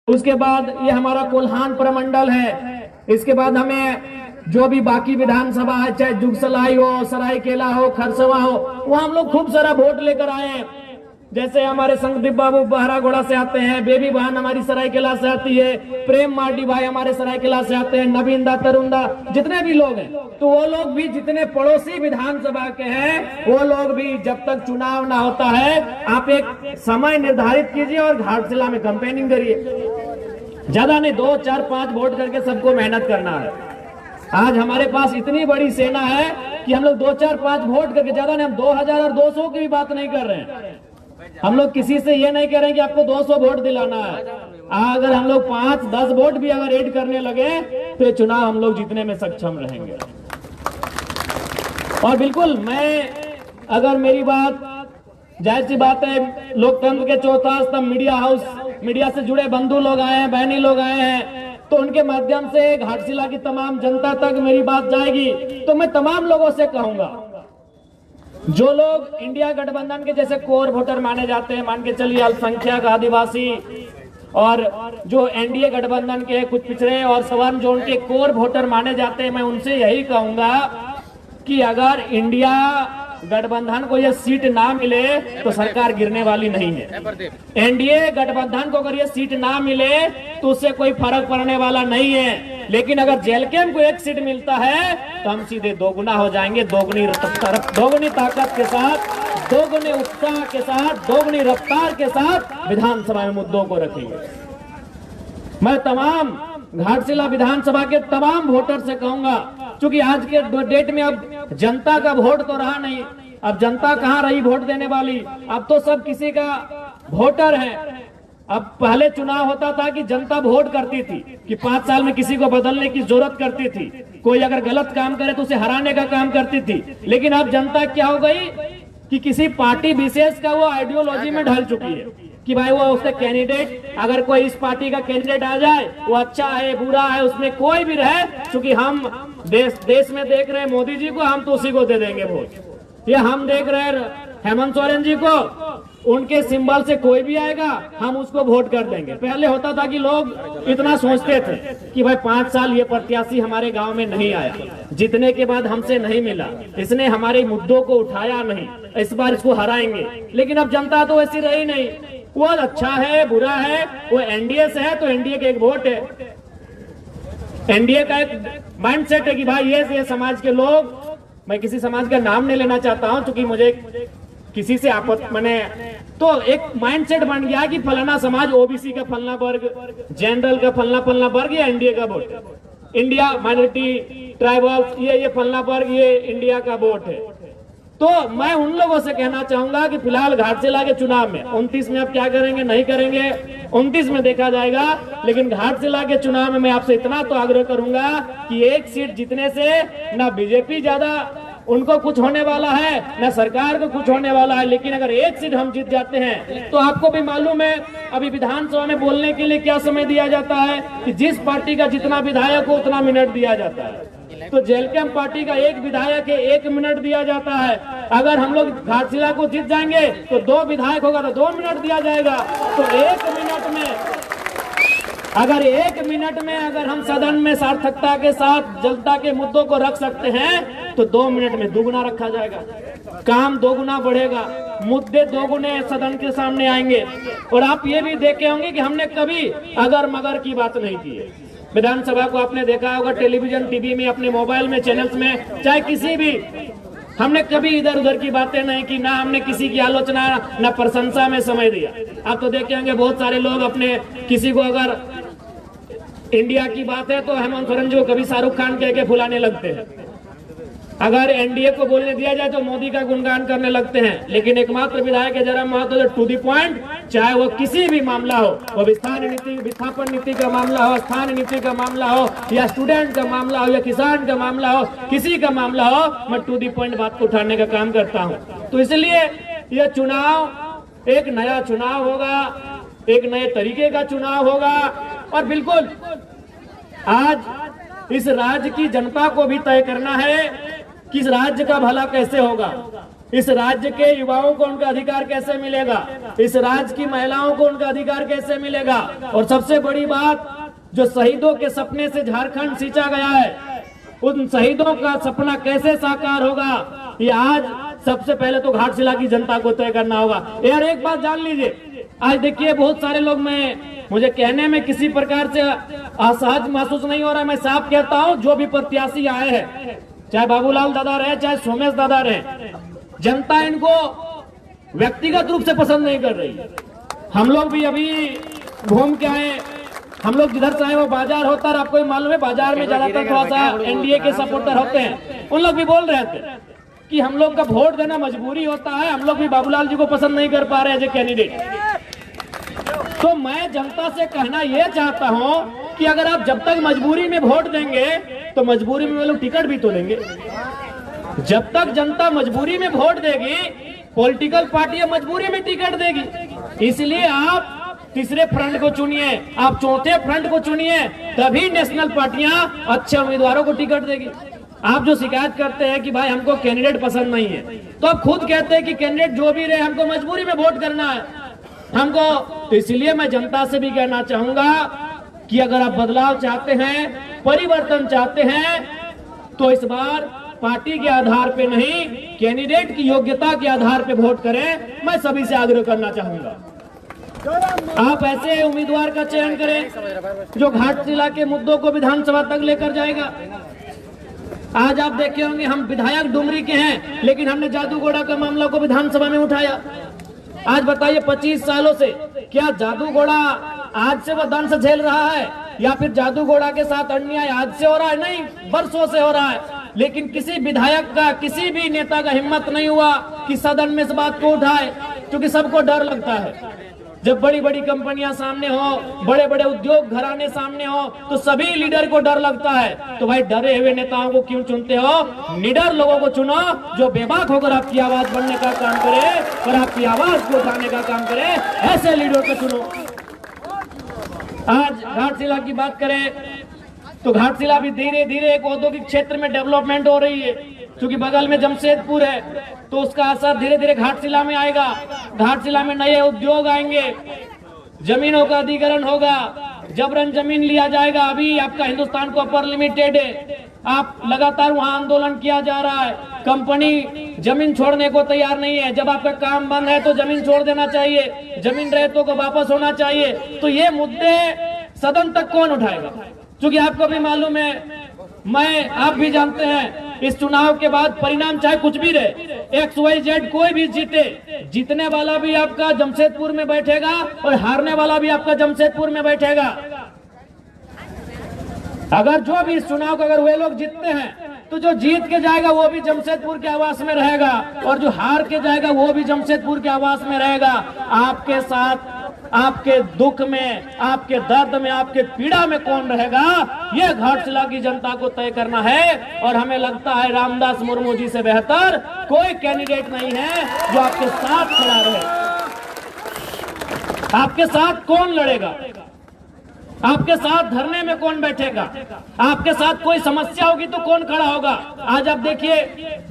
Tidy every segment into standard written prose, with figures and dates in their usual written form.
उसके बाद ये हमारा कोल्हान प्रमंडल है। इसके बाद हमें जो भी बाकी विधानसभा है, चाहे जुगसलाई हो, सरायकेला हो, खरसवा हो, वो हम लोग खूब सारा वोट लेकर आए हैं। जैसे हमारे संगदीप बाबू बहरागोड़ा से आते हैं, बेबी बहन हमारी सरायकेला से आती है, प्रेम मार्डी भाई हमारे सरायकेला से आते हैं, नवीनदा तरुणदा, जितने भी लोग हैं, तो वो लोग भी जितने पड़ोसी विधानसभा के हैं वो लोग भी, जब तक चुनाव ना होता है, आप एक समय निर्धारित कीजिए और घाटशिला में कैंपेनिंग करिए। ज्यादा नहीं, 2, 4, 5 वोट करके सबको मेहनत करना है। आज हमारे पास इतनी बड़ी सेना है कि हम लोग 2, 4, 5 वोट करके, ज्यादा नहीं, हम 2000 और 200 की भी बात नहीं कर रहे हैं। हम लोग किसी से ये नहीं कह रहे हैं कि आपको 200 वोट दिलाना है। अगर हम लोग 5, 10 वोट भी अगर ऐड करने लगे तो ये चुनाव हम लोग जीतने में सक्षम रहेंगे। और बिल्कुल, मैं अगर मेरी बात, जाहिर सी बात है, लोकतंत्र के चौथा स्तंभ मीडिया हाउस, मीडिया से जुड़े बंधु लोग आए हैं, बहनी लोग आए हैं, तो उनके माध्यम से घाटशिला की तमाम जनता तक मेरी बात जाएगी। तो मैं तमाम लोगों से कहूंगा, जो लोग इंडिया गठबंधन के जैसे कोर वोटर माने जाते हैं, मान के चलिए अल्पसंख्यक, आदिवासी, और जो एनडीए गठबंधन के कुछ पिछड़े और सवर्ण जोन के कोर वोटर माने जाते हैं, मैं उनसे यही कहूंगा कि अगर इंडिया गठबंधन को यह सीट ना मिले तो सरकार गिरने वाली नहीं है। एनडीए गठबंधन को अगर यह सीट ना मिले तो उससे कोई फर्क पड़ने वाला नहीं है। लेकिन अगर जेलकेम को एक सीट मिलता है तो हम सीधे दोगुना हो जाएंगे, दोगुनी ताकत के साथ, दोगुने उत्साह के साथ, दोगुनी रफ्तार के साथ विधानसभा में मुद्दों को रखेंगे। मैं तमाम घाटशिला विधानसभा के तमाम वोटर से कहूंगा, क्योंकि आज के डेट में अब जनता का वोट तो रहा नहीं, अब जनता कहाँ रही वोट देने वाली, अब तो सब किसी का वोटर है। अब पहले चुनाव होता था कि जनता वोट करती थी कि 5 साल में किसी को बदलने की जरूरत करती थी, कोई अगर गलत काम करे तो उसे हराने का काम करती थी। लेकिन अब जनता क्या हो गई कि किसी पार्टी विशेष का वो आइडियोलॉजी में ढल चुकी है कि भाई वो उसके कैंडिडेट, अगर कोई इस पार्टी का कैंडिडेट आ जाए, वो अच्छा है बुरा है, उसमें कोई भी रहे, क्योंकि हम देश में देख रहे हैं मोदी जी को, हम तो उसी को दे देंगे वोट। ये हम देख रहे हैं हेमंत सोरेन जी को, उनके सिंबल से कोई भी आएगा हम उसको वोट कर देंगे। पहले होता था कि लोग इतना सोचते थे कि भाई 5 साल ये प्रत्याशी हमारे गांव में नहीं आया, जीतने के बाद हमसे नहीं मिला, इसने हमारे मुद्दों को उठाया नहीं, इस बार इसको हराएंगे। लेकिन अब जनता तो ऐसी रही नहीं, वो अच्छा है बुरा है, वो एनडीए से है तो एनडीए के एक वोट है, एनडीए का एक माइंडसेट है कि भाई ये समाज के लोग, मैं किसी समाज का नाम नहीं लेना चाहता हूं क्योंकि मुझे किसी से आपत्ति, मैंने तो एक माइंडसेट बन गया कि फलाना समाज, ओबीसी का फलना वर्ग, जनरल का फलना वर्ग, ये एनडीए का वोट है, इंडिया माइनॉरिटी ट्राइबल ये फलना वर्ग, ये इंडिया का वोट है। तो मैं उन लोगों से कहना चाहूंगा कि फिलहाल घाटशिला के चुनाव में 29 में आप क्या करेंगे नहीं करेंगे 29 में देखा जाएगा, लेकिन घाटशिला के चुनाव में मैं आपसे इतना तो आग्रह करूंगा कि एक सीट जीतने से ना बीजेपी ज्यादा उनको कुछ होने वाला है, न सरकार को कुछ होने वाला है। लेकिन अगर एक सीट हम जीत जाते हैं तो आपको भी मालूम है अभी विधानसभा में बोलने के लिए क्या समय दिया जाता है कि जिस पार्टी का जितना विधायक हो उतना मिनट दिया जाता है। तो जेलकेम पार्टी का एक विधायक है 1 मिनट दिया जाता है। अगर हम लोग घाटशिला को जीत जाएंगे तो 2 विधायक होगा तो 2 मिनट दिया जाएगा। तो 1 मिनट में अगर हम सदन में सार्थकता के साथ जनता के मुद्दों को रख सकते हैं तो 2 मिनट में दुगुना रखा जाएगा, काम दोगुना बढ़ेगा, मुद्दे दोगुने सदन के सामने आएंगे। और आप ये भी देखे होंगे कि हमने कभी अगर मगर की बात नहीं की है। विधानसभा को आपने देखा होगा टेलीविजन, टीवी में, अपने मोबाइल में, चैनल्स में, चाहे किसी भी, हमने कभी इधर उधर की बातें नहीं की, ना हमने किसी की आलोचना ना प्रशंसा में समय दिया। आप तो देखे होंगे बहुत सारे लोग अपने, किसी को अगर इंडिया की बात है तो हेमंत सोरेन जी को कभी शाहरुख खान कह के फुलाने लगते हैं, अगर एनडीए को बोलने दिया जाए तो मोदी का गुणगान करने लगते हैं। लेकिन एकमात्र विधायक है जरा महत्व टू दी पॉइंट, चाहे वो किसी भी मामला हो, वो विस्थापन नीति का मामला हो, स्थान नीति का मामला हो, या स्टूडेंट का मामला हो, या किसान का मामला हो, किसी का मामला हो, मैं टू दी पॉइंट बात को उठाने का काम करता हूँ। तो इसलिए यह चुनाव एक नया चुनाव होगा, एक नए तरीके का चुनाव होगा। और बिल्कुल आज इस राज्य की जनता को भी तय करना है कि इस राज्य का भला कैसे होगा। इस राज्य के युवाओं को उनका अधिकार कैसे मिलेगा, इस राज्य की महिलाओं को उनका अधिकार कैसे मिलेगा, और सबसे बड़ी बात, जो शहीदों के सपने से झारखंड सींचा गया है, उन शहीदों का सपना कैसे साकार होगा, ये आज सबसे पहले तो घाटशिला की जनता को तय करना होगा। यार एक बात जान लीजिए, आज देखिए बहुत सारे लोग, मुझे कहने में किसी प्रकार से असहज महसूस नहीं हो रहा है। मैं साफ कहता हूं, जो भी प्रत्याशी आए हैं, चाहे बाबूलाल दादा रहे, चाहे सोमेश दादा रहे, जनता इनको व्यक्तिगत रूप से पसंद नहीं कर रही। हम लोग भी अभी घूम के आए, हम लोग जिधर चाहे वो बाजार होता है, आपको मालूम है बाजार में ज्यादातर थोड़ा सा एनडीए के सपोर्टर होते हैं, उन लोग भी बोल रहे थे कि हम लोग का वोट देना मजबूरी होता है, हम लोग भी बाबूलाल जी को पसंद नहीं कर पा रहे एज ए कैंडिडेट। तो मैं जनता से कहना यह चाहता हूं कि अगर आप जब तक मजबूरी में वोट देंगे तो मजबूरी में वो लोग टिकट भी तो देंगे। जब तक जनता मजबूरी में वोट देगी, पॉलिटिकल पार्टियां मजबूरी में टिकट देगी। इसलिए आप तीसरे फ्रंट को चुनिए, आप चौथे फ्रंट को चुनिए, तभी नेशनल पार्टियां अच्छे उम्मीदवारों को टिकट देगी। आप जो शिकायत करते हैं कि भाई हमको कैंडिडेट पसंद नहीं है, तो आप खुद कहते हैं कि कैंडिडेट जो भी रहे हमको मजबूरी में वोट करना है हमको। तो इसलिए मैं जनता से भी कहना चाहूंगा कि अगर आप बदलाव चाहते हैं, परिवर्तन चाहते हैं, तो इस बार पार्टी के आधार पे नहीं, कैंडिडेट की योग्यता के आधार पे वोट करें। मैं सभी से आग्रह करना चाहूंगा, आप ऐसे उम्मीदवार का चयन करें जो घाटशिला के मुद्दों को विधानसभा तक लेकर जाएगा। आज आप देखे होंगे, हम विधायक डुमरी के हैं, लेकिन हमने जादूगोड़ा का मामला को विधानसभा में उठाया। आज बताइए 25 सालों से क्या जादूगोड़ा आज से वो दंश झेल रहा है, या फिर जादूगोड़ा के साथ अन्याय आज से हो रहा है? नहीं, वर्षों से हो रहा है। लेकिन किसी विधायक का, किसी भी नेता का हिम्मत नहीं हुआ कि सदन में इस बात को उठाए, क्योंकि सबको डर लगता है। जब बड़ी बड़ी कंपनियां सामने हो, बड़े बड़े उद्योग घराने सामने हो, तो सभी लीडर को डर लगता है। तो भाई डरे हुए नेताओं को क्यों चुनते हो? निडर लोगों को चुनो, जो बेबाक होकर आपकी आवाज बनने का काम करे और आपकी आवाज को उठाने का काम करे। ऐसे लीडर को चुनो। आज घाटशिला की बात करें तो घाटशिला भी धीरे धीरे एक औद्योगिक क्षेत्र में डेवलपमेंट हो रही है, क्योंकि बगल में जमशेदपुर है, तो उसका असर धीरे धीरे घाटशिला में आएगा। घाटशिला में नए उद्योग आएंगे, जमीनों का अधिग्रहण होगा, जबरन जमीन लिया जाएगा। अभी आपका हिंदुस्तान कॉपर लिमिटेड है, आप लगातार वहां आंदोलन किया जा रहा है, कंपनी जमीन छोड़ने को तैयार नहीं है। जब आपका काम बंद है तो जमीन छोड़ देना चाहिए, जमीन रहितों को वापस होना चाहिए। तो ये मुद्दे सदन तक कौन उठाएगा? क्योंकि आपको भी मालूम है, आप भी जानते हैं, इस चुनाव के बाद परिणाम चाहे कुछ भी रहे, XYZ कोई भी जीते, जीतने वाला भी आपका जमशेदपुर में बैठेगा और हारने वाला भी आपका जमशेदपुर में बैठेगा। अगर जो भी इस चुनाव को अगर वे लोग जीतते हैं, तो जो जीत के जाएगा वो भी जमशेदपुर के आवास में रहेगा, और जो हार के जाएगा वो भी जमशेदपुर के आवास में रहेगा। आपके साथ, आपके दुख में, आपके दर्द में, आपके पीड़ा में कौन रहेगा, ये घाटशिला की जनता को तय करना है। और हमें लगता है रामदास मुर्मू जी से बेहतर कोई कैंडिडेट नहीं है जो आपके साथ खड़ा रहे। आपके साथ कौन लड़ेगा? आपके साथ धरने में कौन बैठेगा? आपके साथ कोई समस्या होगी तो कौन खड़ा होगा? आज आप देखिए,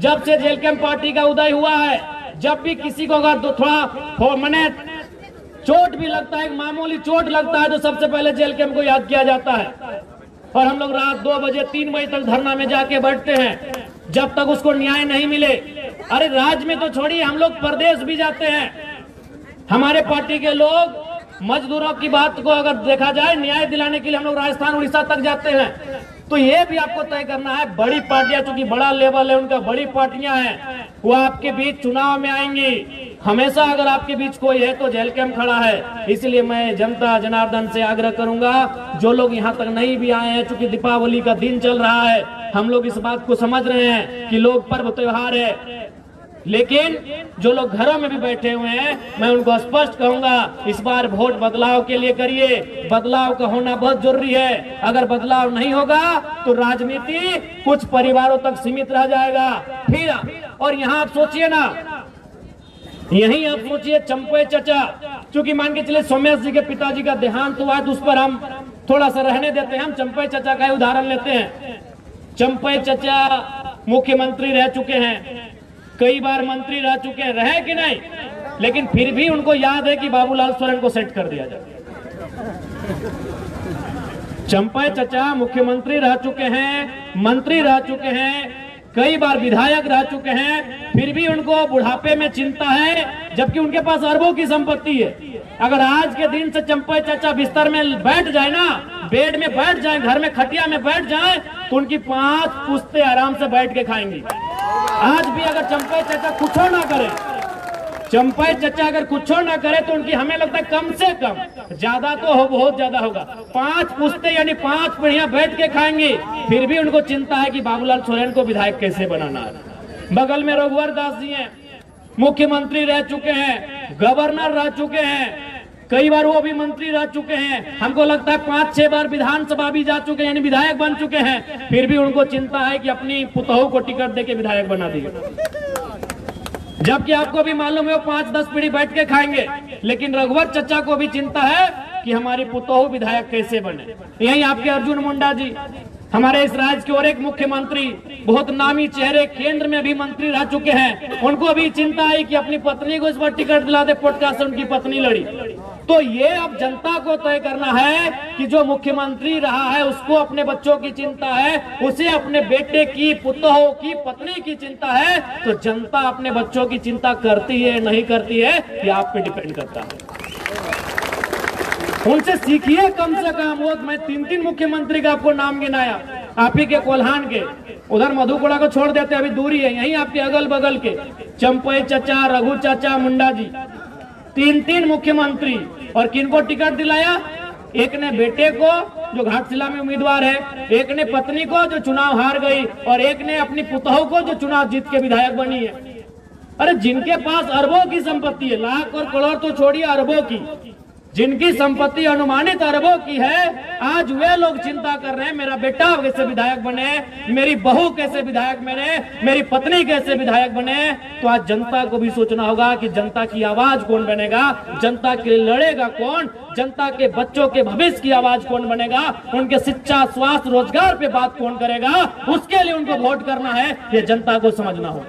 जब से जेल कैंप पार्टी का उदय हुआ है, जब भी किसी को अगर थोड़ा मने चोट भी लगता है, मामूली चोट लगता है, तो सबसे पहले जेल कैंप को याद किया जाता है। और हम लोग रात 2 बजे 3 बजे तक धरना में जाके बैठते हैं, जब तक उसको न्याय नहीं मिले। अरे राज्य में तो छोड़िए, हम लोग प्रदेश भी जाते हैं। हमारे पार्टी के लोग मजदूरों की बात को अगर देखा जाए, न्याय दिलाने के लिए हम लोग राजस्थान उड़ीसा तक जाते हैं। तो ये भी आपको तय करना है, बड़ी पार्टियां, चूंकि बड़ा लेवल है उनका, बड़ी पार्टियां हैं, वो आपके बीच चुनाव में आएंगी। हमेशा अगर आपके बीच कोई है तो जेल कैंप खड़ा है। इसलिए मैं जनता जनार्दन से आग्रह करूंगा, जो लोग यहाँ तक नहीं भी आए हैं, चूंकि दीपावली का दिन चल रहा है, हम लोग इस बात को समझ रहे हैं कि लोग पर्व त्योहार है, लेकिन जो लोग घरों में भी बैठे हुए हैं, मैं उनको स्पष्ट कहूंगा, इस बार वोट बदलाव के लिए करिए। बदलाव का होना बहुत जरूरी है। अगर बदलाव नहीं होगा तो राजनीति कुछ परिवारों तक सीमित रह जाएगा। फिर और यहाँ आप सोचिए ना, यही आप सोचिए चंपे चचा, क्योंकि मान के चले सोमेश जी के पिताजी का देहांत हुआ है, तो उस पर हम थोड़ा सा रहने देते हैं। हम चंपे चचा का उदाहरण लेते हैं। चंपे चचा मुख्यमंत्री रह चुके हैं, कई बार मंत्री रह चुके हैं, रहे कि नहीं, लेकिन फिर भी उनको याद है कि बाबूलाल सोरेन को सेट कर दिया जाए। चंपई चचा मुख्यमंत्री रह चुके हैं, मंत्री रह चुके हैं, कई बार विधायक रह चुके हैं, फिर भी उनको बुढ़ापे में चिंता है, जबकि उनके पास अरबों की संपत्ति है। अगर आज के दिन से चंपई चाचा बिस्तर में बैठ जाए ना, बेड में बैठ जाए, घर में खटिया में बैठ जाए, तो उनकी 5 पुश्ते आराम से बैठ के खाएंगी। आज भी अगर चंपई चाचा कुछ ना करे, चंपई चाचा अगर कुछ ना करे, तो उनकी हमें लगता है कम से कम, ज्यादा तो हो, बहुत ज्यादा होगा, 5 पुश्ते यानी 5 पीढ़ियां बैठ के खाएंगे। फिर भी उनको चिंता है कि बाबूलाल सोरेन को विधायक कैसे बनाना है। बगल में रघुवर दास जी हैं, मुख्यमंत्री रह चुके हैं, गवर्नर रह चुके हैं, कई बार वो भी मंत्री रह चुके हैं, हमको लगता है 5-6 बार विधानसभा भी जा चुके हैं, यानी विधायक बन चुके हैं। फिर भी उनको चिंता है कि अपनी पुतोहू को टिकट देके विधायक बना दिए, जबकि आपको भी मालूम है वो 5-10 पीढ़ी बैठ के खाएंगे। लेकिन रघुवर चचा को भी चिंता है कि हमारी पुतोहू विधायक कैसे बने। यही आपके अर्जुन मुंडा जी, हमारे इस राज्य के और एक मुख्यमंत्री, बहुत नामी चेहरे, केंद्र में भी मंत्री रह चुके हैं, उनको भी चिंता है कि अपनी पत्नी को इस बार टिकट दिला दे, पॉडकास्ट से उनकी पत्नी लड़ी। तो ये अब जनता को तय करना है कि जो मुख्यमंत्री रहा है उसको अपने बच्चों की चिंता है, उसे अपने बेटे की, पुतोहू की, पत्नी की चिंता है। तो जनता अपने बच्चों की चिंता करती है नहीं करती है, ये आप पे डिपेंड करता है। उनसे सीखिए कम से कम। वो मैं 3 मुख्यमंत्री का आपको नाम गिनाया, आप ही के कोल्हान के, उधर मधुपुरा को छोड़ देते, अभी दूरी है, यहीं आपके अगल बगल के चंपई चचा, रघु चाचा, मुंडा जी, 3 मुख्यमंत्री। और किनको टिकट दिलाया? एक ने बेटे को जो घाटशिला में उम्मीदवार है, एक ने पत्नी को जो चुनाव हार गई, और एक ने अपनी पुतोहू को जो चुनाव जीत के विधायक बनी है। अरे जिनके पास अरबों की संपत्ति है, लाख और करोड़ तो छोड़िए, अरबों की, जिनकी संपत्ति अनुमानित अरबों की है, आज वे लोग चिंता कर रहे हैं मेरा बेटा कैसे विधायक बने, मेरी बहू कैसे विधायक बने, मेरी पत्नी कैसे विधायक बने। तो आज जनता को भी सोचना होगा कि जनता की आवाज कौन बनेगा, जनता के लिए लड़ेगा कौन, जनता के बच्चों के भविष्य की आवाज कौन बनेगा, उनके शिक्षा, स्वास्थ्य, रोजगार पे बात कौन करेगा, उसके लिए उनको वोट करना है, ये जनता को समझना हो।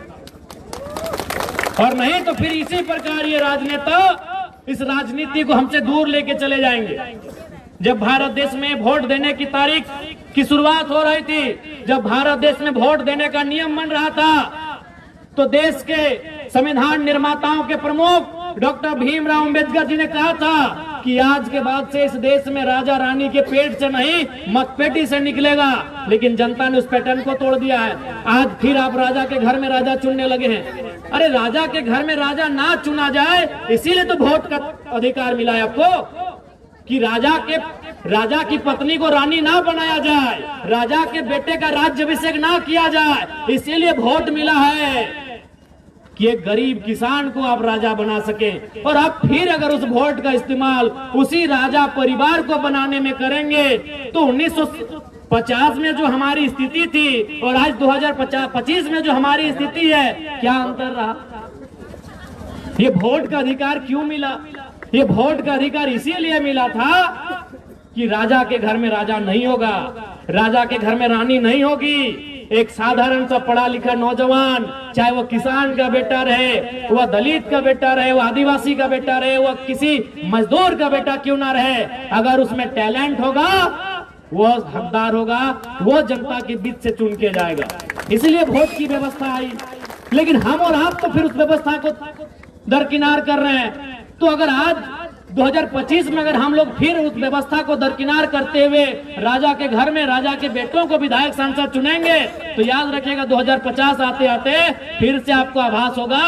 और नहीं तो फिर इसी प्रकार ये राजनेता इस राजनीति को हमसे दूर लेके चले जाएंगे। जब भारत देश में वोट देने की तारीख की शुरुआत हो रही थी, जब भारत देश में वोट देने का नियम बन रहा था, तो देश के संविधान निर्माताओं के प्रमुख डॉक्टर भीमराव अंबेडकर जी ने कहा था कि आज के बाद से इस देश में राजा रानी के पेट से नहीं, मतपेटी से निकलेगा। लेकिन जनता ने उस पैटर्न को तोड़ दिया है। आज फिर आप राजा के घर में राजा चुनने लगे हैं। अरे राजा के घर में राजा ना चुना जाए, इसीलिए तो वोट का अधिकार मिला है आपको, कि राजा की पत्नी को रानी ना बनाया जाए, राजा के बेटे का राज्याभिषेक ना किया जाए, इसीलिए वोट मिला है कि एक गरीब किसान को आप राजा बना सकें। और आप फिर अगर उस वोट का इस्तेमाल उसी राजा परिवार को बनाने में करेंगे, तो 1950 में जो हमारी स्थिति थी और आज 2025 में जो हमारी स्थिति है, क्या अंतर रहा? ये वोट का अधिकार क्यों मिला? ये वोट का अधिकार इसीलिए मिला था कि राजा के घर में राजा नहीं होगा, राजा के घर में रानी नहीं होगी। एक साधारण सा पढ़ा लिखा नौजवान, चाहे वो किसान का बेटा रहे, वह दलित का बेटा रहे, वह आदिवासी का बेटा रहे, वह किसी मजदूर का बेटा क्यों ना रहे, अगर उसमें टैलेंट होगा, वो हकदार होगा, वो जनता के बीच से चुन के जाएगा। इसलिए वोट की व्यवस्था आई। लेकिन हम और आप तो फिर उस व्यवस्था को दरकिनार कर रहे हैं। तो अगर आज 2025 में अगर हम लोग फिर उस व्यवस्था को दरकिनार करते हुए राजा के घर में राजा के बेटों को विधायक सांसद चुनेंगे, तो याद रखिएगा 2050 आते आते फिर से आपको आभास होगा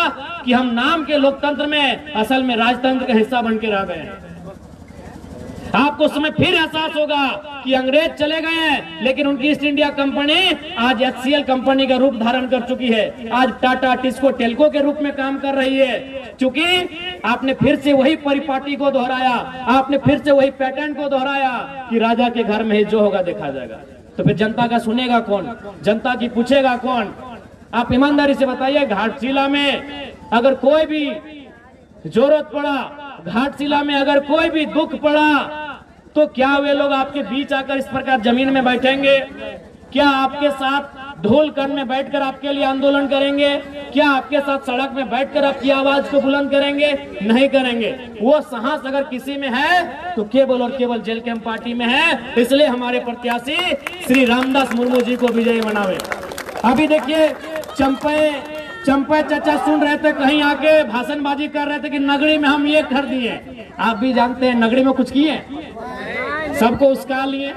कि हम नाम के लोकतंत्र में असल में राजतंत्र का हिस्सा बन के रह गए हैं। आपको उस समय फिर एहसास होगा कि अंग्रेज चले गए हैं, लेकिन उनकी ईस्ट इंडिया कंपनी आज HCL कंपनी का रूप धारण कर चुकी है। आज टाटा टिस्को टेल्को के रूप में काम कर रही है। चूंकि आपने फिर से वही परिपाटी को दोहराया, आपने फिर से वही पैटर्न को दोहराया कि राजा के घर में ही जो होगा देखा जाएगा। तो फिर जनता का सुनेगा कौन, जनता की पूछेगा कौन? आप ईमानदारी से बताइए, घाटशिला में अगर कोई भी जरूरत पड़ा, घाटशिला में अगर कोई भी दुख पड़ा, तो क्या वे लोग आपके बीच आकर इस प्रकार जमीन में बैठेंगे? क्या आपके साथ धूलकण में बैठकर आपके लिए आंदोलन करेंगे? क्या आपके साथ सड़क में बैठकर आपकी आवाज को बुलंद करेंगे? नहीं करेंगे। वो साहस अगर किसी में है तो केवल और केवल जेल कैंप पार्टी में है। इसलिए हमारे प्रत्याशी श्री रामदास मुर्मू जी को विजयी बनावे। अभी देखिए चंपे चचा सुन रहे थे, कहीं आके भाषणबाजी कर रहे थे कि नगरी में हम ये कर दिए। आप भी जानते हैं नगरी में कुछ किए, सबको उसका लिए।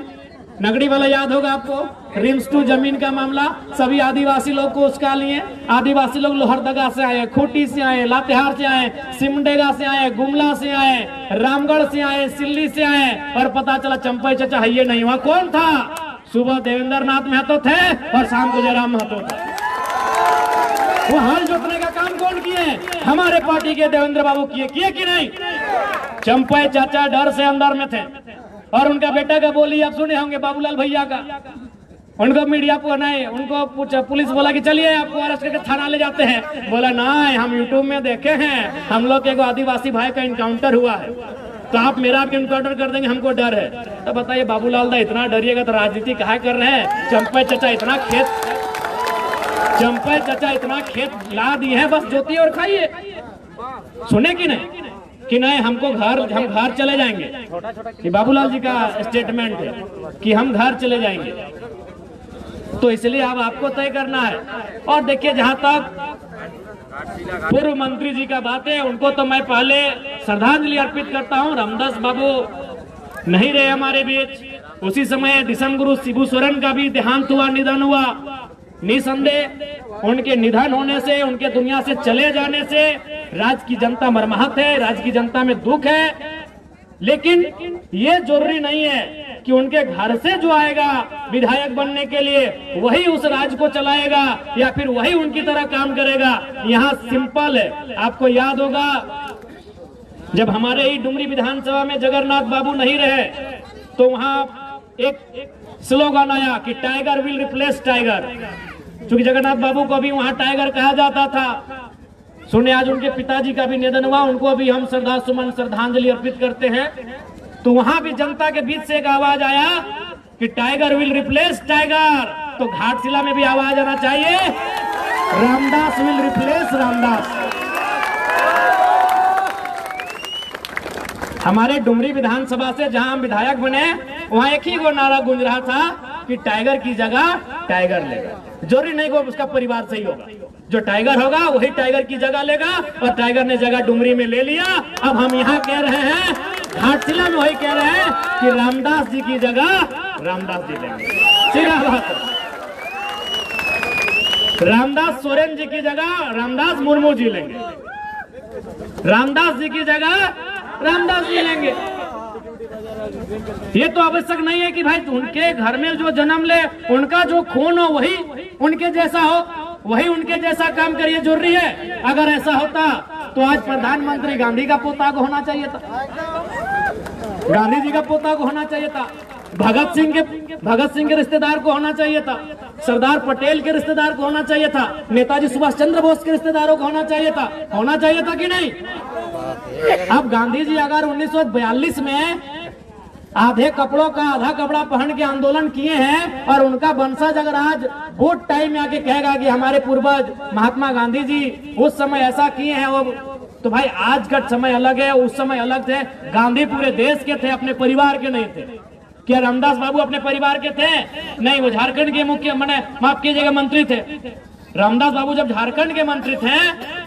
नगरी वाला याद होगा आपको, रिम्स टू जमीन का मामला, सभी आदिवासी लोग को उसका लिए। आदिवासी लोग लोहरदगा से आए, खूंटी से आए, लातेहार से आए, सिमडेगा से आए, गुमला से आए, रामगढ़ से आए, सिल्ली से आए, और पता चला चंपई चचा है ये नहीं हुआ। कौन था? सुबह देवेंद्र नाथ महतो थे और शाम को जयराम महतो थे। वो हल जोतने का काम कौन किए? हमारे पार्टी के देवेंद्र बाबू किए कि नहीं? चंपई चाचा डर से अंदर में थे। और उनका बेटा का बोली आप सुने होंगे, बाबूलाल भैया का। उनको मीडिया पर नहीं, उनको पूछा, पुलिस बोला कि चलिए आपको अरेस्ट करके थाना ले जाते हैं। बोला नहीं, हम यूट्यूब में देखे हैं, हम लोग के आदिवासी भाई का इनकाउंटर हुआ है, तो आप मेरा इनकाउंटर कर देंगे, हमको डर है। तो बताइए बाबूलाल दा इतना डरिएगा तो राजनीति कहा कर रहे हैं? चंपई चचा इतना खेत ला दिए हैं, बस जोतिए और खाइए। सुने कि नहीं हम घर चले जाएंगे। कि बाबूलाल जी का स्टेटमेंट है कि हम घर चले जाएंगे। तो इसलिए अब आपको तय करना है। और देखिए, जहां तक पूर्व मंत्री जी का बात है, उनको तो मैं पहले श्रद्धांजलि अर्पित करता हूं। रामदास बाबू नहीं रहे हमारे बीच। उसी समय दिसम गुरु शिबू सोरेन का भी देहांत हुआ, निधन हुआ। निसंदेह उनके निधन होने से, उनके दुनिया से चले जाने से राज्य की जनता मर्माहत है, राज्य की जनता में दुख है। लेकिन ये जरूरी नहीं है कि उनके घर से जो आएगा विधायक बनने के लिए वही उस राज्य को चलाएगा या फिर वही उनकी तरह काम करेगा। यहाँ सिंपल है। आपको याद होगा जब हमारे ही डुमरी विधानसभा में जगन्नाथ बाबू नहीं रहे तो वहां एक स्लोगन आया कि टाइगर विल रिप्लेस टाइगर। क्योंकि जगन्नाथ बाबू को भी वहां टाइगर कहा जाता था। सुने आज उनके पिताजी का भी निधन हुआ, उनको भी हम श्रद्धांजलि अर्पित करते हैं। तो वहां भी जनता के बीच से एक आवाज आया कि टाइगर विल रिप्लेस टाइगर। तो घाटशिला में भी आवाज आना चाहिए, रामदास विल रिप्लेस रामदास। हमारे डुमरी विधानसभा से जहां हम विधायक बने वहां एक ही वो नारा गूंज रहा था कि टाइगर की जगह टाइगर लेगा। जरूरी नहीं को उसका परिवार सही होगा, जो टाइगर होगा वही टाइगर की जगह लेगा। और टाइगर ने जगह डुमरी में ले लिया। अब हम यहाँ कह रहे हैं, घाटशिला में वही कह रहे हैं कि रामदास जी की जगह रामदास जी लेंगे। सीधा बात, रामदास सोरेन जी की जगह रामदास मुर्मू जी लेंगे, रामदास जी की जगह रामदास जी लेंगे। ये तो आवश्यक नहीं है कि भाई उनके घर में जो जन्म ले उनका जो खून हो वही उनके जैसा हो, वही उनके जैसा काम करिए। जरूरी है? अगर ऐसा होता तो आज प्रधानमंत्री गांधी का पोता को होना चाहिए था, गांधी जी का पोता को होना चाहिए था, भगत सिंह के रिश्तेदार को होना चाहिए था, सरदार पटेल के रिश्तेदार को होना चाहिए था, नेताजी सुभाष चंद्र बोस के रिश्तेदारों को होना चाहिए था कि नहीं? अब गांधी जी अगर 1942 में आधे कपड़ों का आधा कपड़ा पहन के आंदोलन किए हैं और उनका वंशज अगर आज वोट टाइम में आके कहेगा कि हमारे पूर्वज महात्मा गांधी जी उस समय ऐसा किए हैं, वो तो भाई आज का समय अलग है, उस समय अलग थे। गांधी पूरे देश के थे, अपने परिवार के नहीं थे। क्या रामदास बाबू अपने परिवार के थे? नहीं, वो झारखंड के माफ कीजिएगा मंत्री थे। रामदास बाबू जब झारखंड के मंत्री थे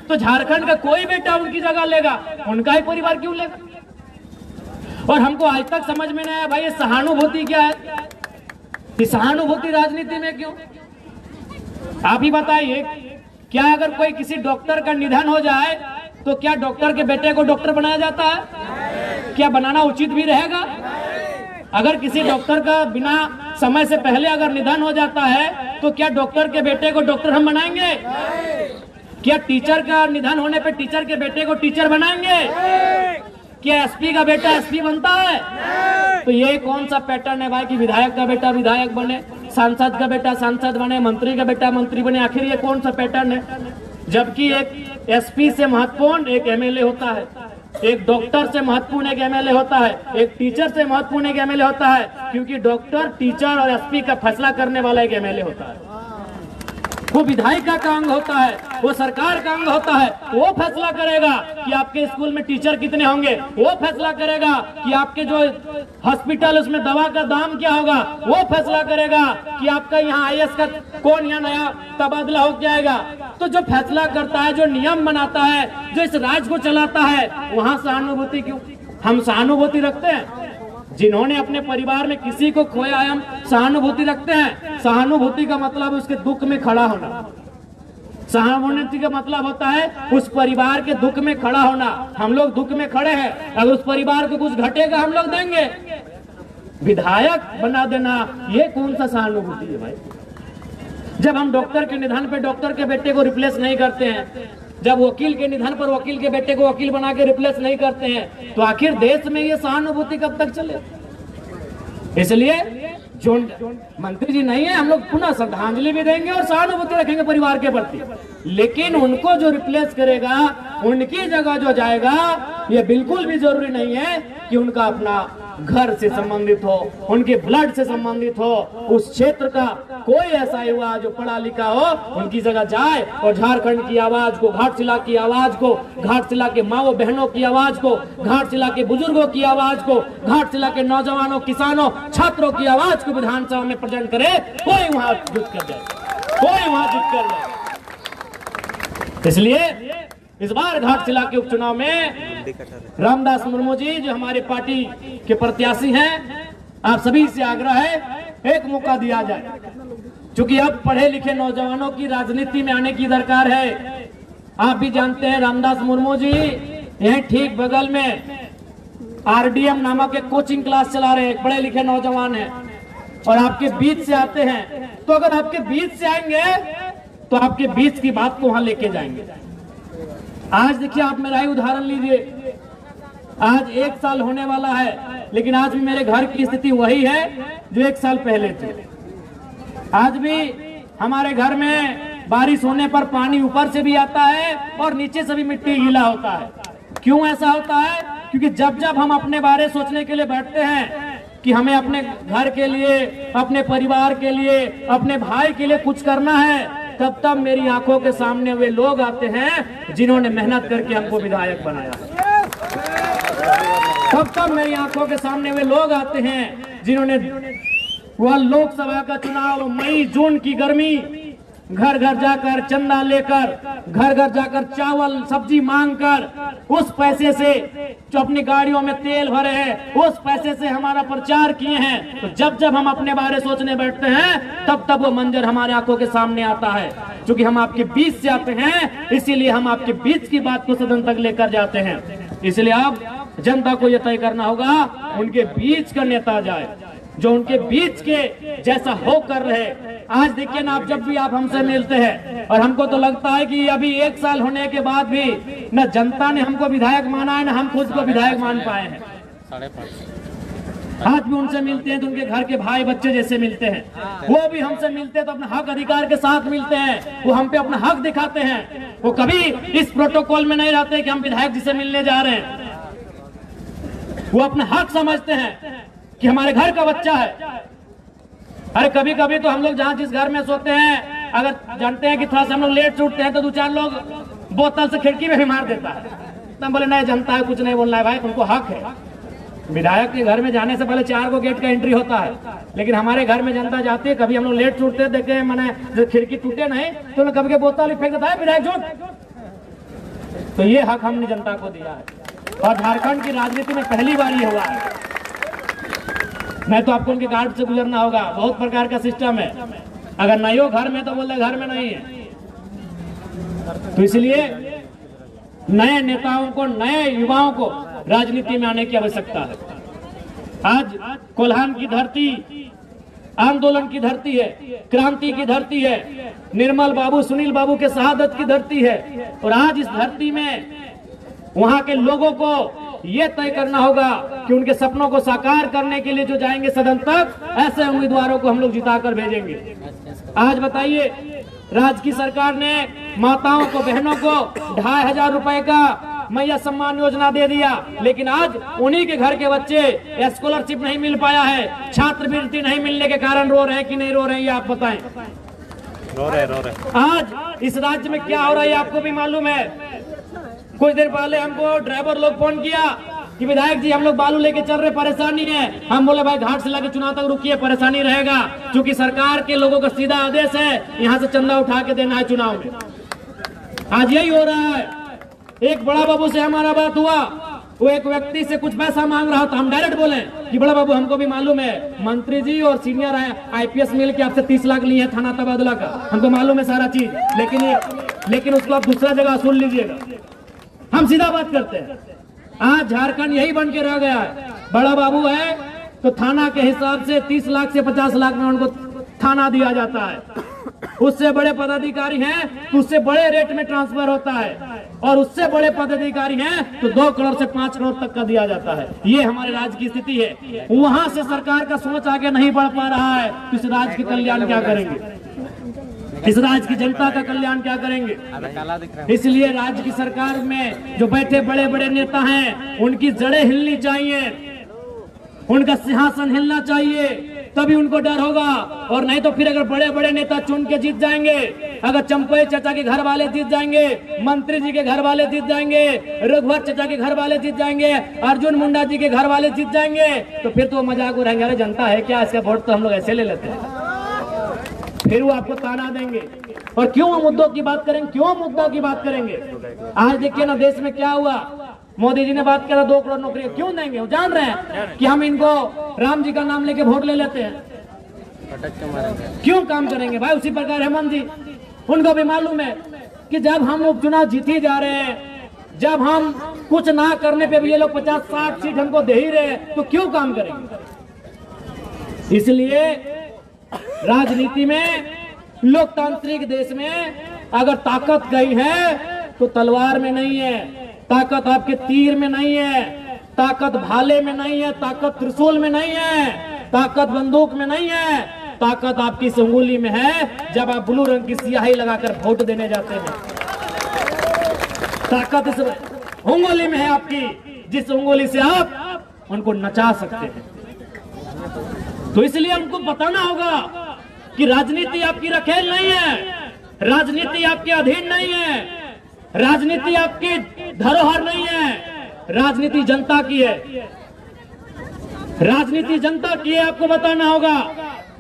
तो झारखंड का कोई बेटा उनकी जगह लेगा, उनका ही परिवार क्यों लेगा? और हमको आज तक समझ में नहीं आया भाई ये सहानुभूति क्या है, ये सहानुभूति राजनीति में क्यों? आप ही बताइए, क्या अगर कोई किसी डॉक्टर का निधन हो जाए तो क्या डॉक्टर के बेटे को डॉक्टर बनाया जाता है? क्या बनाना उचित भी रहेगा? अगर किसी डॉक्टर का बिना समय से पहले अगर निधन हो जाता है तो क्या डॉक्टर के बेटे को डॉक्टर हम बनाएंगे? क्या टीचर का निधन होने पे टीचर के बेटे को टीचर बनाएंगे? क्या एसपी का बेटा एसपी बनता है? तो ये कौन सा पैटर्न है भाई कि विधायक का बेटा विधायक बने, सांसद का बेटा सांसद बने, मंत्री का बेटा मंत्री बने? आखिर ये कौन सा पैटर्न है? जबकि एक एसपी से महत्वपूर्ण एक एमएलए होता है, एक डॉक्टर से महत्वपूर्ण एक एमएलए होता है, एक टीचर से महत्वपूर्ण एक एमएलए होता है, क्योंकि डॉक्टर, टीचर और एसपी का फैसला करने वाला एक एमएलए होता है। वो विधायिका का अंग होता है, वो सरकार का अंग होता है। वो फैसला करेगा कि आपके स्कूल में टीचर कितने होंगे, वो फैसला करेगा कि आपके जो हॉस्पिटल उसमें दवा का दाम क्या होगा, वो फैसला करेगा कि आपका यहाँ IAS का कौन यहाँ नया तबादला हो जाएगा। तो जो फैसला करता है, जो नियम बनाता है, जो इस राज्य को चलाता है, वहां सहानुभूति क्यों? हम सहानुभूति रखते हैं? जिन्होंने अपने परिवार में किसी को खोया है, हम सहानुभूति रखते हैं। सहानुभूति का मतलब उसके दुख में खड़ा होना। सहानुभूति का मतलब होता है उस परिवार के दुख में खड़ा होना। हम लोग दुख में खड़े हैं, अगर उस परिवार को कुछ घटेगा हम लोग देंगे। विधायक बना देना, ये कौन सा सहानुभूति है भाई? जब हम डॉक्टर के निधन पे डॉक्टर के बेटे को रिप्लेस नहीं करते हैं, जब वकील के निधन पर वकील के बेटे को वकील बना के रिप्लेस नहीं करते हैं, तो आखिर देश में ये सहानुभूति कब तक चले? इसलिए जो मंत्री जी नहीं है, हम लोग पुनः श्रद्धांजलि भी देंगे और सहानुभूति रखेंगे परिवार के प्रति, लेकिन उनको जो रिप्लेस करेगा, उनकी जगह जो जाएगा, ये बिल्कुल भी जरूरी नहीं है कि उनका अपना घर से संबंधित हो, उनके ब्लड से संबंधित हो। उस क्षेत्र का कोई ऐसा युवा जो पढ़ा लिखा हो, उनकी जगह जाए और झारखंड की आवाज को, घाटशिला की आवाज को, घाटशिला के माओ बहनों की आवाज को, घाटशिला के बुजुर्गों की आवाज को, घाटशिला के नौजवानों, किसानों, छात्रों की आवाज को विधानसभा में प्रेजेंट करे। कोई वहां जुट कर जाए, कोई वहां जुट कर जाए। इसलिए इस बार घाटशिला के उपचुनाव में रामदास मुर्मू जी जो हमारे पार्टी के प्रत्याशी हैं, आप सभी से आग्रह है एक मौका दिया जाए, क्योंकि अब पढ़े लिखे नौजवानों की राजनीति में आने की दरकार है। आप भी जानते हैं रामदास मुर्मू जी यहीं ठीक बगल में RDM नामक एक कोचिंग क्लास चला रहे हैं, पढ़े लिखे नौजवान हैं और आपके बीच से आते हैं। तो अगर आपके बीच से आएंगे तो आपके बीच की बात को वहां लेके जाएंगे। आज देखिए, आप मेरा ही उदाहरण लीजिए, आज 1 साल होने वाला है, लेकिन आज भी मेरे घर की स्थिति वही है जो 1 साल पहले थी। आज भी हमारे घर में बारिश होने पर पानी ऊपर से भी आता है और नीचे से भी मिट्टी गीला होता है। क्यों ऐसा होता है? क्योंकि जब जब हम अपने बारे सोचने के लिए बैठते हैं कि हमें अपने घर के लिए, अपने परिवार के लिए, अपने भाई के लिए कुछ करना है, तब तब मेरी आंखों के सामने वे लोग आते हैं जिन्होंने मेहनत करके हमको विधायक बनाया। तब मेरी आंखों के सामने वे लोग आते हैं जिन्होंने वह लोकसभा का चुनाव, मई जून की गर्मी, घर घर जाकर चंदा लेकर, घर घर जाकर चावल सब्जी मांगकर, उस पैसे से जो अपनी गाड़ियों में तेल भरे हैं, उस पैसे से हमारा प्रचार किए हैं। तो जब जब हम अपने बारे सोचने बैठते हैं, तब तब वो मंजर हमारे आंखों के सामने आता है। क्योंकि हम आपके बीच से आते हैं, इसीलिए हम आपके बीच की बात को सदन तक लेकर जाते हैं। इसलिए अब जनता को यह तय करना होगा, उनके बीच का नेता जाए जो उनके बीच के जैसा हो कर रहे। आज देखिए ना, आप जब भी आप हमसे मिलते हैं, और हमको तो लगता है कि अभी 1 साल होने के बाद भी न जनता ने हमको विधायक माना है, न हम खुद को विधायक मान पाए हैं। आज भी उनसे मिलते हैं तो उनके घर के भाई बच्चे जैसे मिलते हैं। वो भी हमसे मिलते हैं तो अपने हक अधिकार के साथ मिलते हैं, वो हम पे अपना हक दिखाते हैं। वो कभी इस प्रोटोकॉल में नहीं रहते कि हम विधायक जी से मिलने जा रहे हैं। वो अपना हक समझते हैं कि हमारे घर का बच्चा है। अरे कभी कभी तो हम लोग जहाँ जिस घर में सोते हैं, अगर जानते हैं कि थोड़ा सा हम लोग लेट से उठते हैं, तो 2-4 लोग बोतल से खिड़की में भी मार देता है। तो हम बोले नहीं, जनता है, कुछ नहीं बोलना है भाई, उनको हक है। विधायक के घर में जाने से पहले 4 गेट का एंट्री होता है, लेकिन हमारे घर में जनता जाती है, कभी हम लोग लेट से उठते देखे हैं, मैंने खिड़की टूटे नहीं तो कभी के बोतल फेंक देता है विधायक जो। तो ये हक हमने जनता को दिया है, और झारखंड की राजनीति में पहली बार ये हुआ है। नहीं तो आपको उनके गार्ड से गुजरना होगा। बहुत प्रकार का सिस्टम है, अगर नहीं हो घर में तो बोलते घर में नहीं है। तो इसलिए नए नेताओं को, नए युवाओं को राजनीति में आने की आवश्यकता है। आज कोल्हान की धरती आंदोलन की धरती है, क्रांति की धरती है, निर्मल बाबू, सुनील बाबू के शहादत की धरती है। और आज इस धरती में वहां के लोगों को यह तय करना होगा कि उनके सपनों को साकार करने के लिए जो जाएंगे सदन तक, ऐसे उम्मीदवारों को हम लोग जिताकर भेजेंगे। आज बताइए, राज्य की सरकार ने माताओं को, बहनों को 2500 रुपए का मैया सम्मान योजना दे दिया, लेकिन आज उन्हीं के घर के बच्चे स्कॉलरशिप नहीं मिल पाया है, छात्रवृत्ति नहीं मिलने के कारण रो रहे हैं कि नहीं रो रहे हैं, ये आप बताएं। रो रहे। आज इस राज्य में क्या हो रहा है आपको भी मालूम है। कुछ देर पहले हमको ड्राइवर लोग फोन किया कि विधायक जी हम लोग बालू लेके चल रहे, परेशानी है। हम बोले भाई घाट से लाके चुनाव तक रुकिए, परेशानी रहेगा, क्योंकि सरकार के लोगों का सीधा आदेश है यहाँ से चंदा उठा के देना है चुनाव में। आज यही हो रहा है। एक बड़ा बाबू से हमारा बात हुआ, वो एक व्यक्ति से कुछ पैसा मांग रहा था। हम डायरेक्ट बोले कि बड़ा बाबू हमको भी मालूम है, मंत्री जी और सीनियर IPS मिल के आपसे 30 लाख लिए हैं थाना तबादला का, हमको मालूम है सारा चीज, लेकिन उसको आप दूसरा जगह सुन लीजिएगा। हम सीधा बात करते हैं। आज झारखंड यही बन के रह गया है। बड़ा बाबू है तो थाना के हिसाब से 30 लाख से 50 लाख में उनको थाना दिया जाता है। उससे बड़े पदाधिकारी हैं तो उससे बड़े रेट में ट्रांसफर होता है, और उससे बड़े पदाधिकारी हैं तो 2 करोड़ से 5 करोड़ तक का दिया जाता है। ये हमारे राज्य की स्थिति है। वहां से सरकार का सोच आगे नहीं बढ़ पा रहा है तो इस राज्य के कल्याण क्या करेंगे, इस राज्य की जनता का कल्याण क्या करेंगे। इसलिए राज्य की सरकार में जो बैठे बड़े बड़े नेता हैं उनकी जड़ें हिलनी चाहिए, उनका सिंहासन हिलना चाहिए, तभी उनको डर होगा। और नहीं तो फिर अगर बड़े बड़े नेता चुन के जीत जाएंगे, अगर चंपई चाचा के घर वाले जीत जाएंगे, मंत्री जी के घर वाले जीत जाएंगे, रघुवर चाचा के घर वाले जीत जाएंगे, अर्जुन मुंडा जी के घर वाले जीत जाएंगे, तो फिर तो मजाक उड़ाएंगे, अरे जनता है क्या, इसका वोट तो हम लोग ऐसे ले लेते हैं। फिर वो आपको ताना देंगे। और क्यों मुद्दों की बात करेंगे, क्यों मुद्दा की बात करेंगे। आज देखिए ना देश में क्या हुआ, मोदी जी ने बात करा 2 करोड़ नौकरी क्यों देंगे। वो जान रहे हैं कि हम इनको राम जी का नाम लेके वोट ले लेते हैं, क्यों काम करेंगे भाई। उसी प्रकार हेमंत जी, उनको भी मालूम है कि जब हम उपचुनाव जीते जा रहे हैं, जब हम कुछ ना करने पे भी ये लोग 50-60 सीट हमको दे ही रहे, तो क्यों काम करेंगे। इसलिए राजनीति में, लोकतांत्रिक देश में अगर ताकत गई है तो तलवार में नहीं है, ताकत आपके तीर में नहीं है, ताकत भाले में नहीं है, ताकत त्रिशूल में नहीं है, ताकत बंदूक में नहीं है, ताकत आपकी इस उंगली में है जब आप ब्लू रंग की स्याही लगाकर वोट देने जाते हैं। ताकत इस उंगली में है आपकी, जिस उंगली से आप उनको नचा सकते हैं। तो इसलिए हमको बताना होगा कि राजनीति आपकी रखेल नहीं है, राजनीति आपके अधीन नहीं है, राजनीति आपकी धरोहर नहीं है, राजनीति जनता की है, राजनीति जनता की है। आपको बताना होगा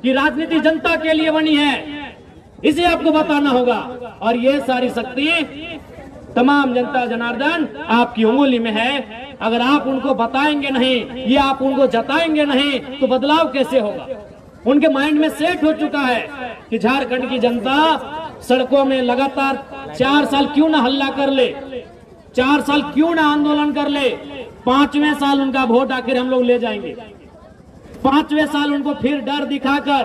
कि राजनीति जनता के लिए बनी है, इसे आपको बताना होगा। और ये सारी शक्ति तमाम जनता जनार्दन आपकी उंगली में है। अगर आप उनको बताएंगे नहीं, ये आप उनको जताएंगे नहीं, तो बदलाव कैसे होगा। उनके माइंड में सेट हो चुका है कि झारखंड की जनता सड़कों में लगातार 4 साल क्यों ना हल्ला कर ले, 4 साल क्यों ना आंदोलन कर ले, 5वें साल उनका वोट आखिर हम लोग ले जाएंगे। 5वें साल उनको फिर डर दिखाकर,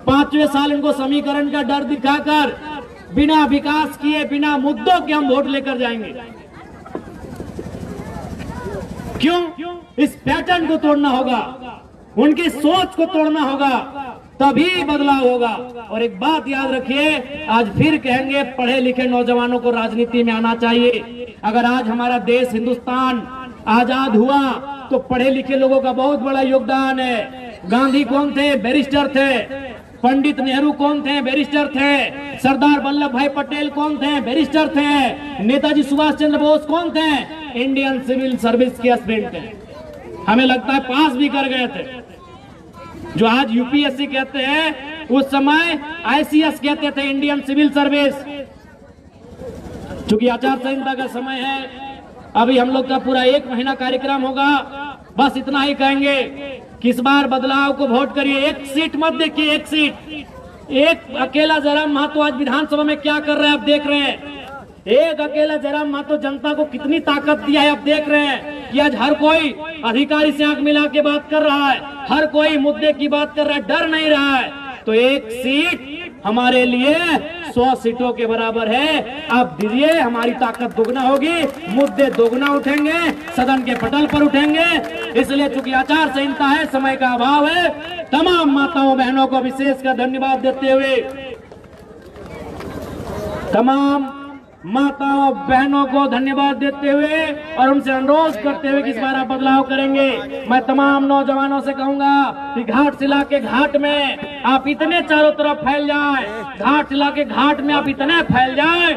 5वें साल उनको समीकरण का डर दिखाकर, बिना विकास किए, बिना मुद्दों के हम वोट लेकर जाएंगे। क्यों? इस पैटर्न को तोड़ना होगा, उनकी सोच को तोड़ना होगा, तभी बदलाव होगा। और एक बात याद रखिए, आज फिर कहेंगे पढ़े लिखे नौजवानों को राजनीति में आना चाहिए। अगर आज हमारा देश हिंदुस्तान आजाद हुआ तो पढ़े लिखे लोगों का बहुत बड़ा योगदान है। गांधी कौन थे? बैरिस्टर थे। पंडित नेहरू कौन थे? बैरिस्टर थे। सरदार वल्लभ भाई पटेल कौन थे? बैरिस्टर थे। नेताजी सुभाष चंद्र बोस कौन थे? इंडियन सिविल सर्विस के एस्पिरेंट थे। हमें लगता है पास भी कर गए थे। जो आज यूपीएससी कहते हैं, उस समय आईसीएस कहते थे, इंडियन सिविल सर्विस। चूंकि आचार संहिता का समय है, अभी हम लोग का पूरा 1 महीना कार्यक्रम होगा। बस इतना ही कहेंगे कि इस बार बदलाव को वोट करिए। 1 सीट मत देखिए, 1 सीट, एक अकेला जयराम महतो आज विधानसभा में क्या कर रहे हैं आप देख रहे हैं। एक अकेला जयराम महतो जनता को कितनी ताकत दिया है आप देख रहे हैं कि आज हर कोई अधिकारी से आंख मिला के बात कर रहा है, हर कोई मुद्दे की बात कर रहा है, डर नहीं रहा है। तो 1 सीट हमारे लिए 100 सीटों के बराबर है। आप दीजिए, हमारी ताकत दोगुना होगी, मुद्दे दोगुना उठेंगे, सदन के पटल पर उठेंगे। इसलिए चूंकि आचार संहिता है, समय का अभाव है, तमाम माताओं बहनों को विशेषकर धन्यवाद देते हुए, तमाम माताओं बहनों को धन्यवाद देते हुए और उनसे अनुरोध करते हुए कि इस बार आप बदलाव करेंगे। मैं तमाम नौजवानों से कहूंगा कि घाटशिला के घाट में आप इतने चारों तरफ फैल जाएं, घाटशिला के घाट में आप इतने फैल जाएं,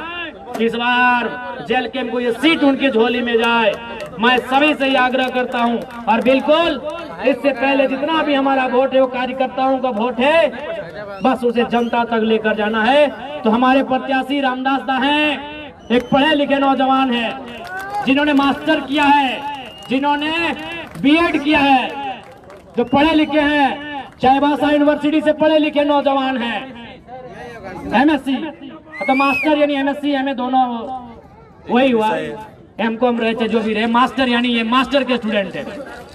इस बार जेल कैंप को ये सीट उनकी झोली में जाए। मैं सभी से आग्रह करता हूं और बिल्कुल इससे पहले जितना भी हमारा वोट है वो कार्यकर्ताओं का वोट है, बस उसे जनता तक लेकर जाना है। तो हमारे प्रत्याशी रामदास दा हैं, एक पढ़े लिखे नौजवान है जिन्होंने मास्टर किया है, जिन्होंने बीएड किया है, जो पढ़े लिखे हैं, चाईबासा यूनिवर्सिटी से पढ़े लिखे नौजवान हैं, एमएससी तो मास्टर यानी एमएससी एमए दोनों वही हुआ, एमकॉम रहे जो भी रहे, मास्टर यानी ये मास्टर के स्टूडेंट है।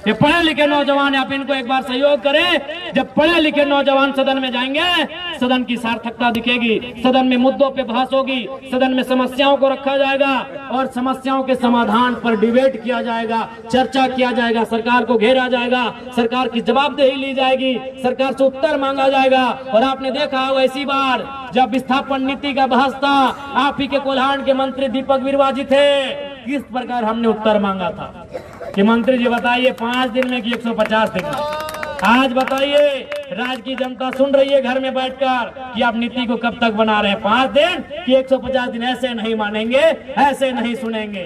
ये पढ़े लिखे नौजवान है, आप इनको एक बार सहयोग करें। जब पढ़े लिखे नौजवान सदन में जाएंगे, सदन की सार्थकता दिखेगी, सदन में मुद्दों पे बहस होगी, सदन में समस्याओं को रखा जाएगा और समस्याओं के समाधान पर डिबेट किया जाएगा, चर्चा किया जाएगा, सरकार को घेरा जाएगा, सरकार की जवाबदेही ली जाएगी, सरकार से उत्तर मांगा जाएगा। और आपने देखा होगा इसी बार जब विस्थापन नीति का बहस था, आप ही के कोल्हान के मंत्री दीपक बिरुवा जी थे, किस प्रकार हमने उत्तर मांगा था कि मंत्री जी बताइए 5 दिन में कि 150 दिन में। आज बताइए राज्य की जनता सुन रही है घर में बैठकर कि आप नीति को कब तक बना रहे हैं, 5 दिन कि 150 दिन। ऐसे नहीं मानेंगे, ऐसे नहीं सुनेंगे।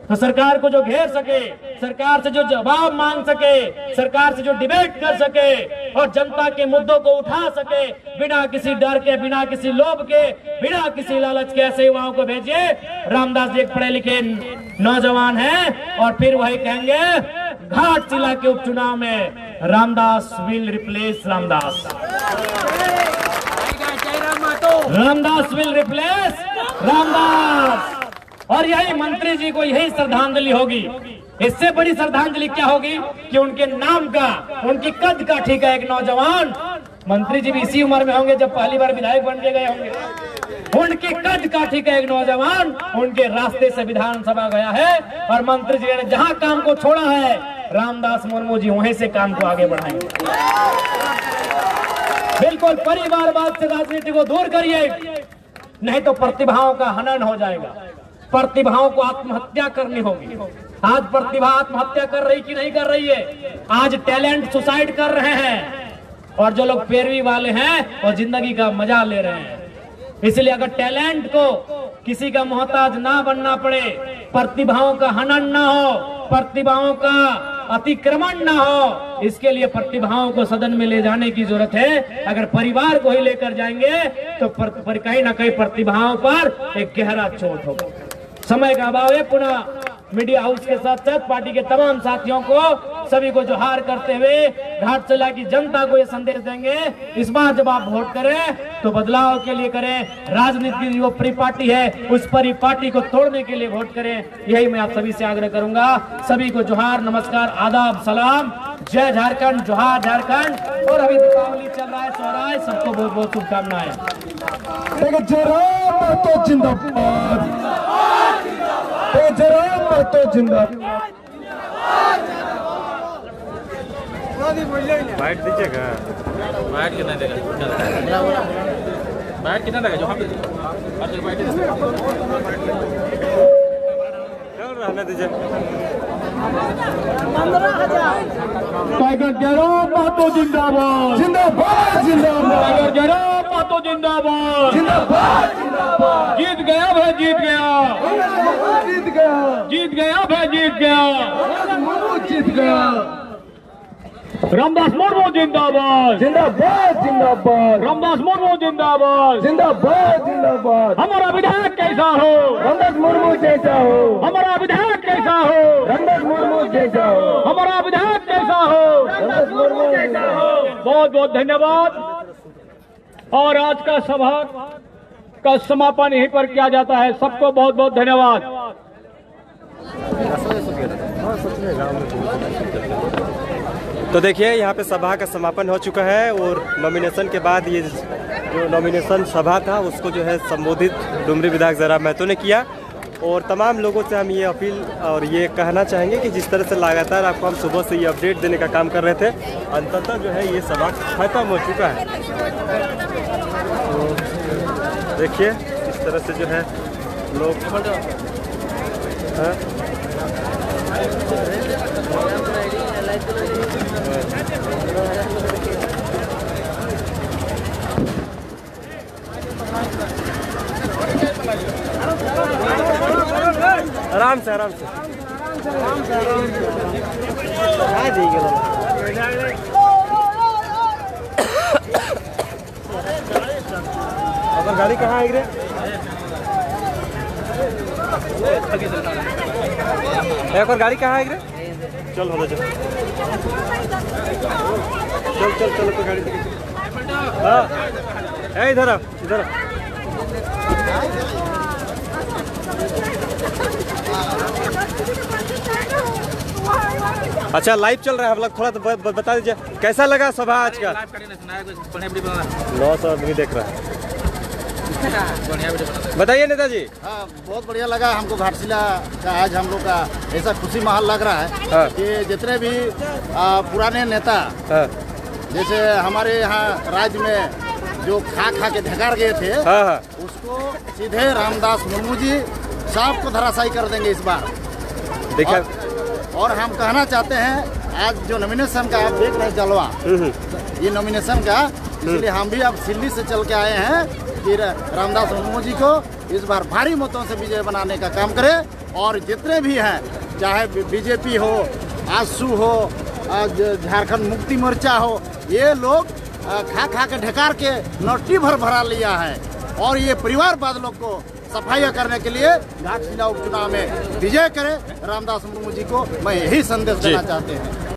तो सरकार को जो घेर सके, सरकार से जो जवाब मांग सके, सरकार से जो डिबेट कर सके और जनता के मुद्दों को उठा सके बिना किसी डर के, बिना किसी लोभ के, बिना किसी लालच के, ऐसे युवाओं को भेजिए। रामदास जी एक पढ़े लिखे नौजवान हैं और फिर वही कहेंगे घाटशिला के उपचुनाव में Ramdas will replace Ramdas, Ramdas will replace Ramdas. और यही मंत्री जी को यही श्रद्धांजलि होगी। इससे बड़ी श्रद्धांजलि क्या होगी कि उनके नाम का, उनकी कद का ठीक है एक नौजवान, मंत्री जी भी इसी उम्र में होंगे जब पहली बार विधायक बन के गए होंगे, उनकी कद का ठीक है एक नौजवान उनके रास्ते से विधानसभा गया है और मंत्री जी ने जहां काम को छोड़ा है, रामदास मुर्मू जी वहीं से काम को आगे बढ़ाएंगे। बिल्कुल परिवारवाद से राजनीति को दूर करिए, नहीं तो प्रतिभाओं का हनन हो जाएगा, प्रतिभाओं को आत्महत्या करनी होगी। आज प्रतिभा आत्महत्या कर रही कि नहीं कर रही है? आज टैलेंट सुसाइड कर रहे हैं और जो लोग पैरवी वाले हैं वो जिंदगी का मजा ले रहे हैं। इसलिए अगर टैलेंट को किसी का मोहताज ना बनना पड़े, प्रतिभाओं का हनन ना हो, प्रतिभाओं का अतिक्रमण ना हो, इसके लिए प्रतिभाओं को सदन में ले जाने की जरूरत है। अगर परिवार को ही लेकर जाएंगे तो कहीं ना कहीं प्रतिभाओं पर एक गहरा चोट होगा। समय का अभाव है। पुनः मीडिया हाउस के साथ साथ पार्टी के तमाम साथियों को, सभी को जोहार करते हुए घाटशिला की जनता को ये संदेश देंगे, इस बार जब आप वोट करें तो बदलाव के लिए करें। राजनीति की जो परिपाटी है उस परिपाटी को तोड़ने के लिए वोट करें, यही मैं आप सभी से आग्रह करूंगा। सभी को जोहार, नमस्कार, आदाब, सलाम, जय झारखंड, जोहार झारखंड। और अभी दीपावली चल रहा है, सोहराय, सबको बहुत बहुत शुभकामनाएं। बैठ दीजिएगा, बैठ कितना देगा, बैठ कितना देगा, जो हम रहने दीजिए। 15,000 टाइगर जयराम महतो जिंदाबाद, जिंदाबाद, जिंदाबाद, टाइगर जयराम महतो जिंदाबाद, जिंदाबाद, जिंदाबाद। जीत गया भाई, जीत गया, जीत गया, जीत गया भाई, जीत गया, जीत गया। रामदास मुर्मू जिंदाबाद, जिंदाबाद, जिंदाबाद, रामदास मुर्मू जिंदाबाद, जिंदाबाद, जिंदाबाद। हमारा विधायक कैसा हो, रामदास मुर्मू जैसा हो, हमारा विधायक कैसा हो, रामदास मुर्मू जैसा हो, हमारा विधायक कैसा हो, रामदास मुर्मू जैसा हो। बहुत बहुत धन्यवाद। और आज का सभा का समापन यहीं पर किया जाता है। सबको बहुत बहुत धन्यवाद। तो देखिए यहाँ पे सभा का समापन हो चुका है और नॉमिनेशन के बाद ये जो नॉमिनेशन सभा था उसको जो है संबोधित डुमरी विधायक जयराम महतो ने किया। और तमाम लोगों से हम ये अपील और ये कहना चाहेंगे कि जिस तरह से लगातार आपको हम सुबह से ये अपडेट देने का काम कर रहे थे, अंततः जो है ये सभा खत्म हो चुका है। तो देखिए इस तरह से जो है लोग हाँ? आराम से आराम से अगर गाड़ी कहाँ है रे? एक और गाड़ी कहाँ है रे? चल हो जा चल चल चल तो गाड़ी हाँ है इधर इधर अच्छा लाइव चल रहा है हम लोग थोड़ा तो बता दीजिए कैसा लगा सभा आज का? 900 आदमी देख रहा है। बताइए नेताजी। हाँ बहुत बढ़िया लगा हमको घाटशिला का आज हम लोग का ऐसा खुशी माहौल लग रहा है हाँ। कि जितने भी पुराने नेता हाँ। जैसे हमारे यहाँ राज्य में जो खा के ढकार गए थे हाँ हाँ। उसको सीधे रामदास मुर्मू जी साहब को धराशायी कर देंगे इस बार। देखिए और हम कहना चाहते हैं आज जो नॉमिनेशन का आप देख रहे हैं जलवा ये नॉमिनेशन का इसलिए हम भी अब दिल्ली से चल के आए हैं कि रामदास मुर्मू जी को इस बार भारी मतों से विजय बनाने का काम करें और जितने भी हैं चाहे बीजेपी हो आजसू हो झारखंड मुक्ति मोर्चा हो ये लोग खा के ढकार के नोटी भरा लिया है और ये परिवारवाद लोग को सफाइयाँ करने के लिए घाटशिला उपचुनाव में विजय करें रामदास मुर्मू जी को मैं यही संदेश देना चाहते हैं।